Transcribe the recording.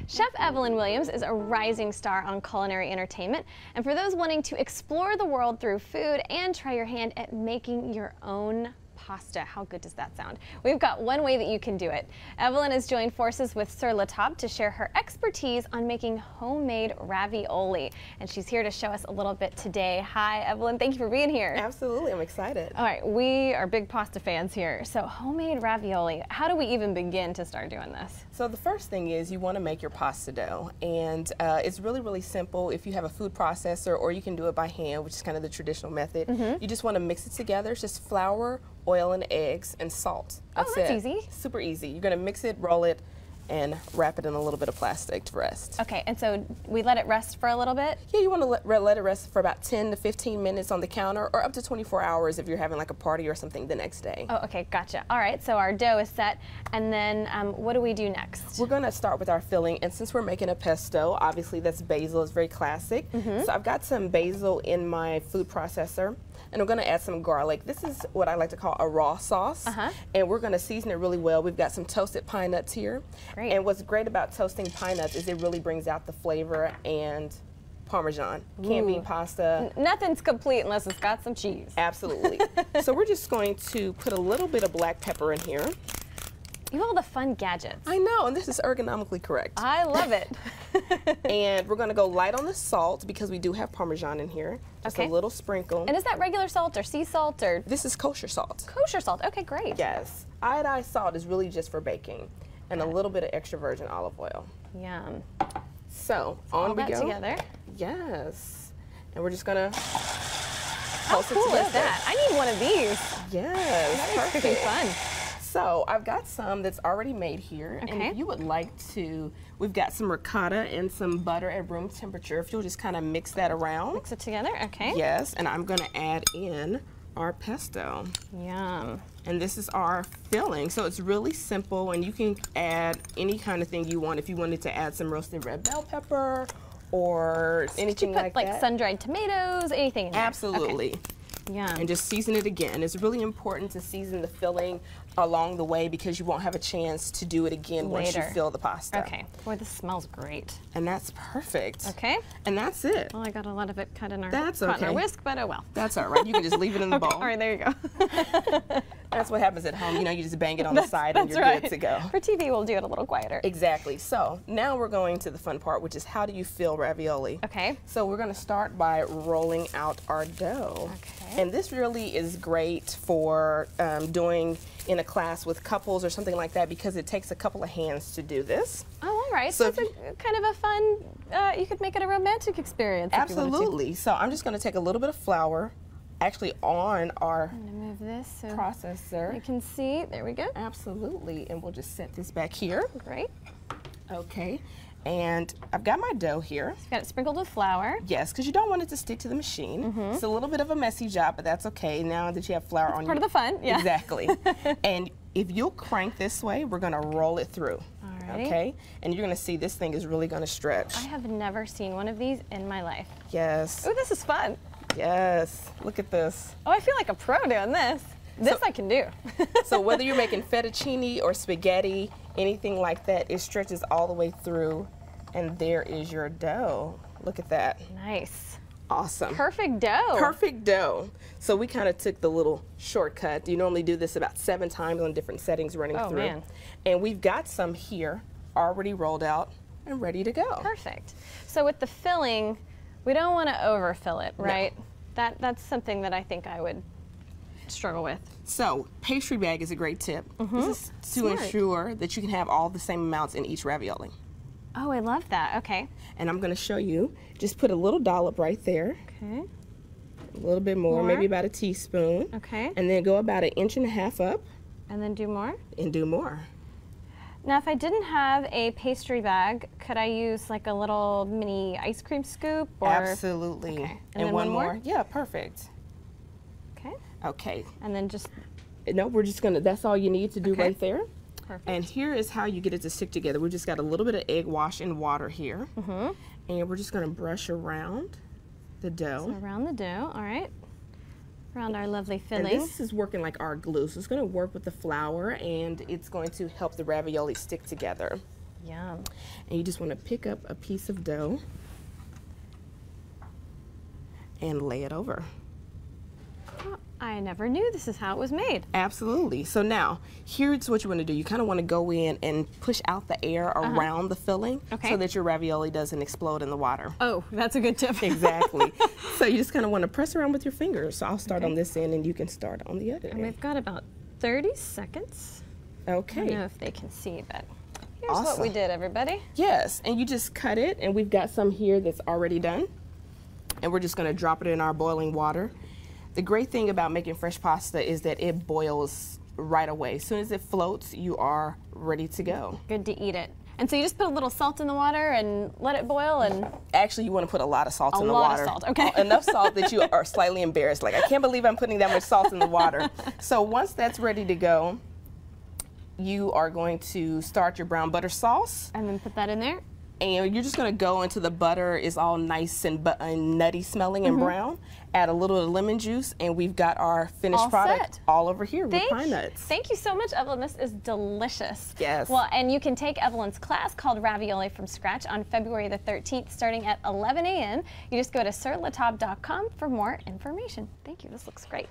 Chef Evelyn Williams is a rising star on culinary entertainment, and for those wanting to explore the world through food and try your hand at making your own pasta. How good does that sound? We've got one way that you can do it. Evelyn has joined forces with Sir Latop to share her expertise on making homemade ravioli, and she's here to show us a little bit today. Hi, Evelyn. Thank you for being here. Absolutely. I'm excited. All right, we are big pasta fans here. So homemade ravioli, how do we even begin to start doing this? So the first thing is you want to make your pasta dough, and it's really simple. If you have a food processor, or you can do it by hand, which is kind of the traditional method, you just want to mix it together. It's just flour, oil and eggs, and salt. That's easy. Super easy. You're going to mix it, roll it, and wrap it in a little bit of plastic to rest. Okay, and so we let it rest for a little bit? Yeah, you want to let it rest for about 10 to 15 minutes on the counter, or up to 24 hours if you're having like a party or something the next day. Oh, okay, gotcha. All right, so our dough is set, and then what do we do next? We're going to start with our filling, and since we're making a pesto, obviously that's basil. It's very classic. So I've got some basil in my food processor, and I'm going to add some garlic. This is what I like to call a raw sauce, and we're going to season it really well. We've got some toasted pine nuts here. Great. And what's great about toasting pine nuts is it really brings out the flavor and Parmesan. Can't beat pasta. Nothing's complete unless it's got some cheese. Absolutely. So we're just going to put a little bit of black pepper in here. You have all the fun gadgets. I know, and this is ergonomically correct. I love it. And we're going to go light on the salt because we do have Parmesan in here. Just a little sprinkle. And is that regular salt or sea salt or? This is kosher salt. Kosher salt. Okay, great. Yes. Iodized salt is really just for baking, and a little bit of extra virgin olive oil. Yum. So all on we that go. Together. Yes. And we're just gonna How pulse it cool together. is that? I need one of these. Yes. That is Perfect. cooking fun. So I've got some that's already made here, and Okay. if you would like to, we've got some ricotta and some butter at room temperature. If you'll just kind of mix that around. Mix it together. Okay. Yes, and I'm gonna add in our pesto. Yum. And this is our filling. So it's really simple, and you can add any kind of thing you want. If you wanted to add some roasted red bell pepper or anything Did you put like that. sun-dried tomatoes, anything in there? Absolutely. Okay. Yum. And just season it again. It's really important to season the filling along the way because you won't have a chance to do it again once you Later. fill the pasta. Okay. Boy, this smells great. And that's perfect. Okay. And that's it. Well, I got a lot of it caught in our, That's caught in our okay. whisk, but oh well. That's all right. You can just leave it in the bowl. All right, there you go. That's what happens at home. You know, you just bang it on the side and That's you're right. good to go. For TV, we'll do it a little quieter. Exactly. So now we're going to the fun part, which is how do you fill ravioli? Okay. So we're going to start by rolling out our dough. Okay. And this really is great for doing in a class with couples or something like that because it takes a couple of hands to do this. Oh, all right. So So it's a, kind of a fun, you could make it a romantic experience. If you wanted to. Absolutely. So I'm just going to take a little bit of flour actually on our I'm gonna move this so processor. you can see. There we go. Absolutely. And we'll just set this back here. Great. Okay. And I've got my dough here. You've got it sprinkled with flour. Yes, because you don't want it to stick to the machine. It's a little bit of a messy job, but that's okay now that you have flour on Part of the fun, yeah. Exactly. And if you'll crank this way, we're going to roll it through. Alrighty. Okay? And you're going to see this thing is really going to stretch. I have never seen one of these in my life. Yes. Oh, this is fun. Yes. Look at this. Oh, I feel like a pro doing this. This I can do. So whether you're making fettuccine or spaghetti, anything like that, it stretches all the way through. And there is your dough. Look at that. Nice. Awesome. Perfect dough. Perfect dough. So we kind of took the little shortcut. You normally do this about 7 times on different settings running Oh, through. man. And we've got some here already rolled out and ready to go. Perfect. So with the filling, we don't want to overfill it, right? That's something that I think I would struggle with. So pastry bag is a great tip. This is to Smart. ensure that you can have all the same amounts in each ravioli. Oh, I love that. Okay. And I'm going to show you. Just put a little dollop right there. Okay. A little bit more, maybe about a teaspoon. Okay. And then go about 1.5 inches up And then do more? and do more. Now, if I didn't have a pastry bag, could I use like a little mini ice cream scoop? Or? Absolutely. Okay. And then one more? Yeah, perfect. Okay. Okay. And then just, No, we're just gonna, that's all you need to do Okay. right there. perfect. And here is how you get it to stick together. We just got a little bit of egg wash and water here. And we're just gonna brush around the dough. So around the dough, all right. Around our lovely And filling. this is working like our glue. So it's gonna work with the flour and it's going to help the ravioli stick together. Yum. And you just want to pick up a piece of dough and lay it over. Oh, I never knew this is how it was made. Absolutely. So now, here's what you want to do. You kind of want to go in and push out the air around the filling so that your ravioli doesn't explode in the water. Oh, that's a good tip. Exactly. So you just kind of want to press around with your fingers. So I'll start on this end and you can start on the other end. We've got about 30 seconds. Okay. I don't know if they can see, but here's what we did, everybody. Yes, and you just cut it, and we've got some here that's already done. And we're just going to drop it in our boiling water. The great thing about making fresh pasta is that it boils right away. As soon as it floats, you are ready to go. Good to eat it. And so you just put a little salt in the water and let it boil, and actually you want to put a lot of salt in the water. A lot of salt, okay. Enough salt that you are slightly embarrassed. Like, I can't believe I'm putting that much salt in the water. So once that's ready to go, you are going to start your brown butter sauce. And then put that in there. And you're just going to go until the butter is all nice and nutty smelling and brown. Add a little of lemon juice, and we've got our finished product all over here with pine nuts. Thank you so much, Evelyn. This is delicious. Yes. Well, and you can take Evelyn's class called Ravioli from Scratch on February the 13th, starting at 11 a.m. You just go to sirlatab.com for more information. Thank you. This looks great.